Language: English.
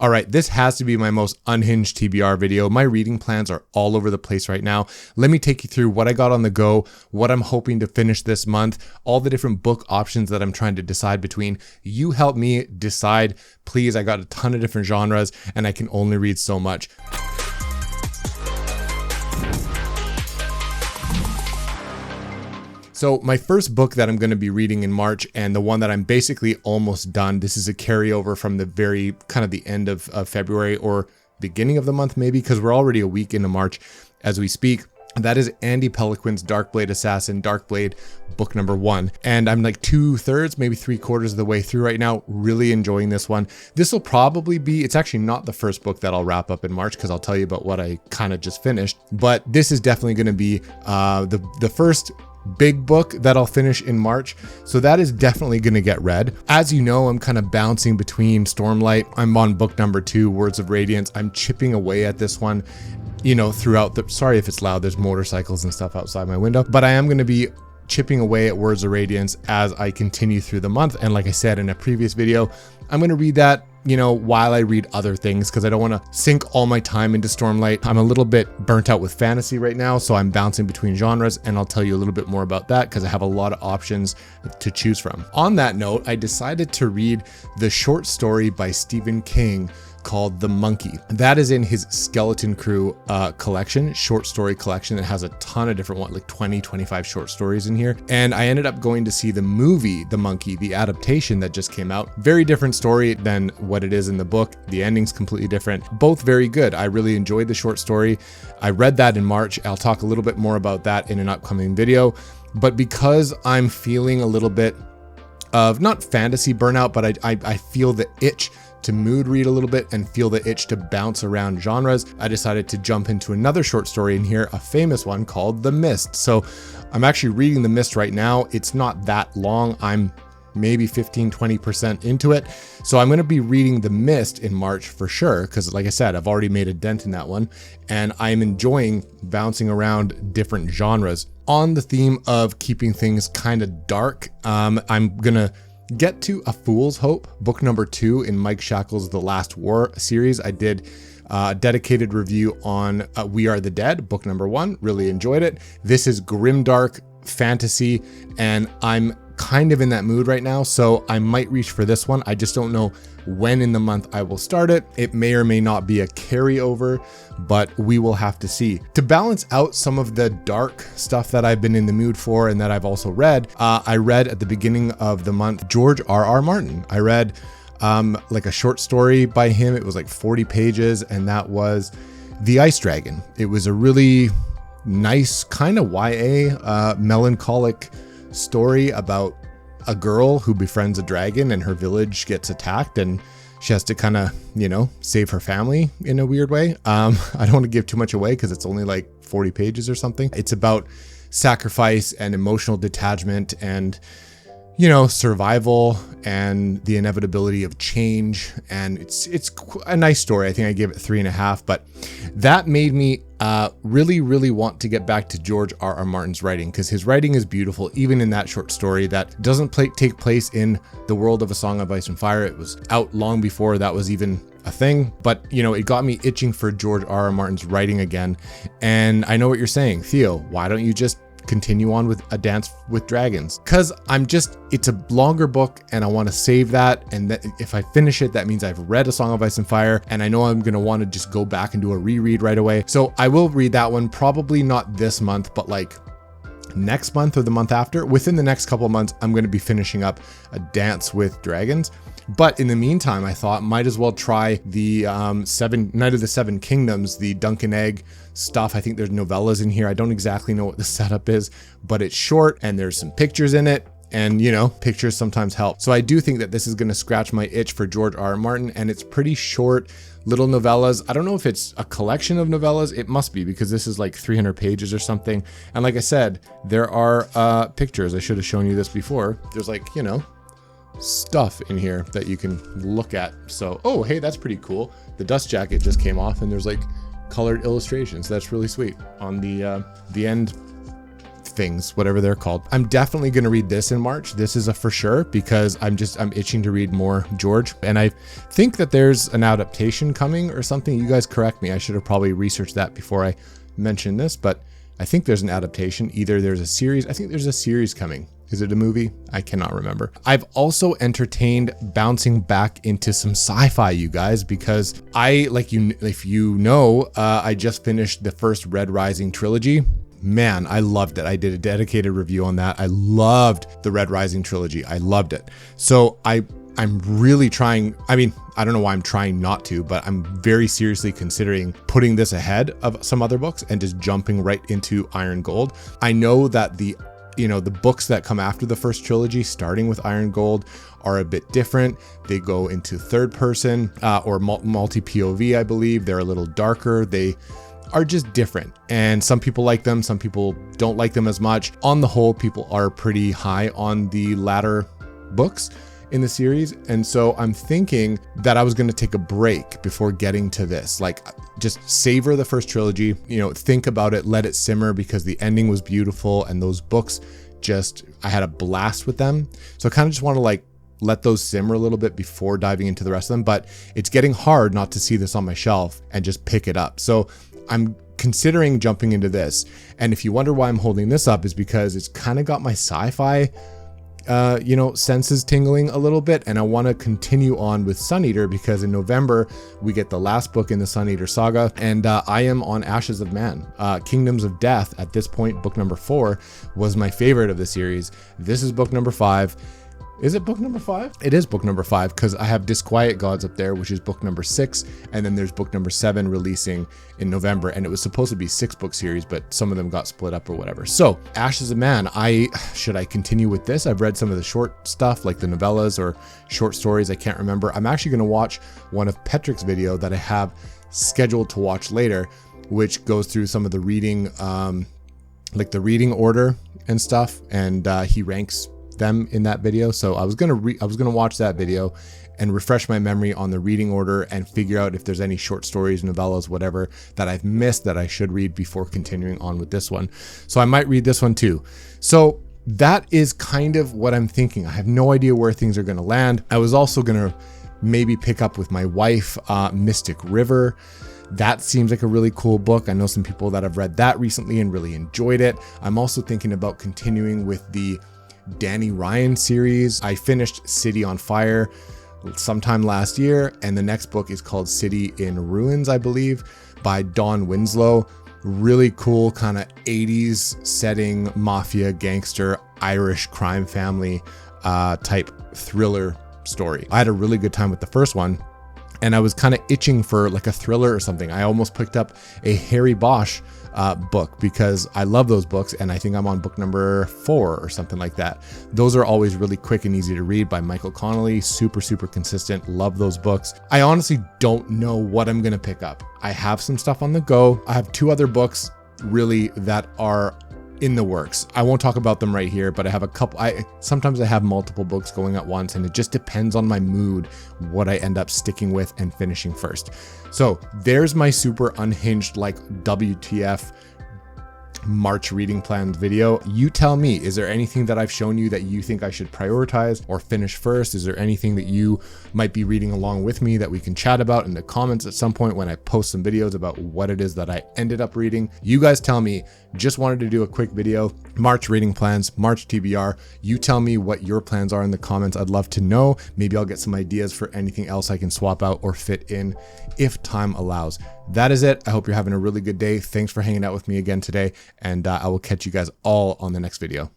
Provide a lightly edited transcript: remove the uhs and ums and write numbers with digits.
All right, this has to be my most unhinged TBR video. My reading plans are all over the place right now. Let me take you through what I got on the go, what I'm hoping to finish this month, all the different book options that I'm trying to decide between. You help me decide, please. I got a ton of different genres and I can only read so much. So my first book that I'm going to be reading in March, and the one that I'm basically almost done, this is a carryover from the very kind of the end of February or beginning of the month maybe, because we're already a week into March as we speak. That is Andy Peliquin's Darkblade Assassin, Darkblade book number 1. And I'm like 2/3, maybe 3/4 of the way through right now. Really enjoying this one. This will probably be, it's actually not the first book that I'll wrap up in March because I'll tell you about what I kind of just finished. But this is definitely going to be the first big book that I'll finish in March. So that is definitely going to get read. As you know, I'm kind of bouncing between Stormlight. I'm on book number 2, Words of Radiance. I'm chipping away at this one, you know, throughout the, sorry if it's loud, there's motorcycles and stuff outside my window, but I am going to be chipping away at Words of Radiance as I continue through the month. And like I said in a previous video, I'm going to read that, you know, while I read other things, because I don't want to sink all my time into Stormlight. I'm a little bit burnt out with fantasy right now, so I'm bouncing between genres, and I'll tell you a little bit more about that because I have a lot of options to choose from. On that note, I decided to read the short story by Stephen King called The Monkey. That is in his Skeleton Crew collection, short story collection that has a ton of different ones, like 25 short stories in here. And I ended up going to see the movie, The Monkey, the adaptation that just came out. Very different story than what it is in the book. The ending's completely different. Both very good. I really enjoyed the short story. I read that in March. I'll talk a little bit more about that in an upcoming video. But because I'm feeling a little bit of, not fantasy burnout, but I feel the itch to mood read a little bit and feel the itch to bounce around genres, I decided to jump into another short story in here, a famous one called The Mist. So I'm actually reading The Mist right now. It's not that long. I'm maybe 15-20% into it. So I'm going to be reading The Mist in March for sure, because like I said, I've already made a dent in that one, and I'm enjoying bouncing around different genres. On the theme of keeping things kind of dark, I'm going to get to A Fool's Hope, book number 2 in Mike Shackle's The Last War series. I did a dedicated review on We Are the Dead, book number 1. Really enjoyed it. This is grimdark fantasy, and I'm kind of in that mood right now, so I might reach for this one. I just don't know when in the month I will start it. It may or may not be a carryover, but we will have to see. To balance out some of the dark stuff that I've been in the mood for and that I've also read, I read at the beginning of the month George R.R. Martin. I read like a short story by him. It was like 40 pages, and that was The Ice Dragon. It was a really nice kind of YA melancholic story about a girl who befriends a dragon and her village gets attacked and she has to kind of, you know, save her family in a weird way. I don't want to give too much away because it's only like 40 pages or something. It's about sacrifice and emotional detachment and, you know, survival and the inevitability of change. And it's a nice story. I think I gave it 3.5, but that made me really want to get back to George R.R. Martin's writing, because his writing is beautiful, even in that short story that doesn't take place in the world of A Song of Ice and Fire. It was out long before that was even a thing, but you know, it got me itching for George R.R. Martin's writing again. And I know what you're saying, Theo, why don't you just continue on with A Dance with Dragons? Because it's a longer book and I want to save that, and that if I finish it, that means I've read A Song of Ice and Fire, and I know I'm going to want to just go back and do a reread right away. So I will read that one, probably not this month, but like next month or the month after. Within the next couple of months, I'm going to be finishing up A Dance with Dragons. But in the meantime, I thought might as well try the Night of the Seven Kingdoms, the Duncan Egg stuff. I think there's novellas in here. I don't exactly know what the setup is, but it's short and there's some pictures in it. And you know, pictures sometimes help. So I do think that this is going to scratch my itch for George R.R. Martin, and it's pretty short little novellas. I don't know if it's a collection of novellas. It must be, because this is like 300 pages or something. And like I said, there are pictures. I should have shown you this before. There's like, you know, stuff in here that you can look at. So, oh, hey, that's pretty cool. The dust jacket just came off and there's like colored illustrations. That's really sweet. On the end things, whatever they're called. I'm definitely going to read this in March. This is a for sure, because I'm itching to read more George. And I think that there's an adaptation coming or something. You guys correct me. I should have probably researched that before I mentioned this, but I think there's an adaptation. Either there's a series. I think there's a series coming. Is it a movie? I cannot remember. I've also entertained bouncing back into some sci-fi, you guys, because if you know, I just finished the first Red Rising trilogy. Man, I loved it. I did a dedicated review on that. I loved the Red Rising trilogy. I loved it. So I'm really trying. I mean, I don't know why I'm trying not to, but I'm very seriously considering putting this ahead of some other books and just jumping right into Iron Gold. I know that the books that come after the first trilogy, starting with Iron Gold, are a bit different. They go into third person or multi POV, I believe. They're a little darker. They are just different. And some people like them. Some people don't like them as much. On the whole, people are pretty high on the latter books in the series. And so I'm thinking that I was going to take a break before getting to this. Like, just savor the first trilogy, think about it, let it simmer, because the ending was beautiful and those books I had a blast with them. So I kind of just want to let those simmer a little bit before diving into the rest of them. But it's getting hard not to see this on my shelf and just pick it up. So I'm considering jumping into this. And if you wonder why I'm holding this up, is because it's kind of got my sci-fi senses tingling a little bit, and I want to continue on with Sun Eater, because in November we get the last book in the Sun Eater saga, and I am on Ashes of Man. Kingdoms of Death, at this point, book number 4, was my favorite of the series. This is book number 5. Is it book number 5? It is book number 5, because I have Disquiet Gods up there, which is book number 6, and then there's book number 7 releasing in November, and it was supposed to be a 6-book series, but some of them got split up or whatever. So Ashes of Man, should I continue with this? I've read some of the short stuff, like the novellas or short stories. I can't remember. I'm actually going to watch one of Petrick's video that I have scheduled to watch later, which goes through some of the reading, like the reading order and stuff, and he ranks them in that video. So I was gonna watch that video and refresh my memory on the reading order and figure out if there's any short stories, novellas, whatever that I've missed that I should read before continuing on with this one. So I might read this one too. So that is kind of what I'm thinking. I have no idea where things are going to land. I was also going to maybe pick up with my wife Mystic River. That seems like a really cool book. I know some people that have read that recently and really enjoyed it. I'm also thinking about continuing with the Danny Ryan series. I finished City on Fire sometime last year, and the next book is called City in Ruins, I believe, by Don Winslow. Really cool kind of 80s setting, mafia, gangster, Irish crime family type thriller story. I had a really good time with the first one, and I was kind of itching for like a thriller or something. I almost picked up a Harry Bosch book, because I love those books, and I think I'm on book number 4 or something like that. Those are always really quick and easy to read, by Michael Connolly. Super consistent. Love those books. I honestly don't know what I'm gonna pick up. I have some stuff on the go. I have 2 other books really that are in the works. I won't talk about them right here, but I have a couple. Sometimes I have multiple books going at once, and it just depends on my mood what I end up sticking with and finishing first. So there's my super unhinged, like WTF March reading plans video. You tell me, is there anything that I've shown you that you think I should prioritize or finish first? Is there anything that you might be reading along with me that we can chat about in the comments at some point when I post some videos about what it is that I ended up reading? You guys tell me. Just wanted to do a quick video. March reading plans, March TBR. You tell me what your plans are in the comments. I'd love to know. Maybe I'll get some ideas for anything else I can swap out or fit in if time allows. That is it. I hope you're having a really good day. Thanks for hanging out with me again today, and I will catch you guys all on the next video.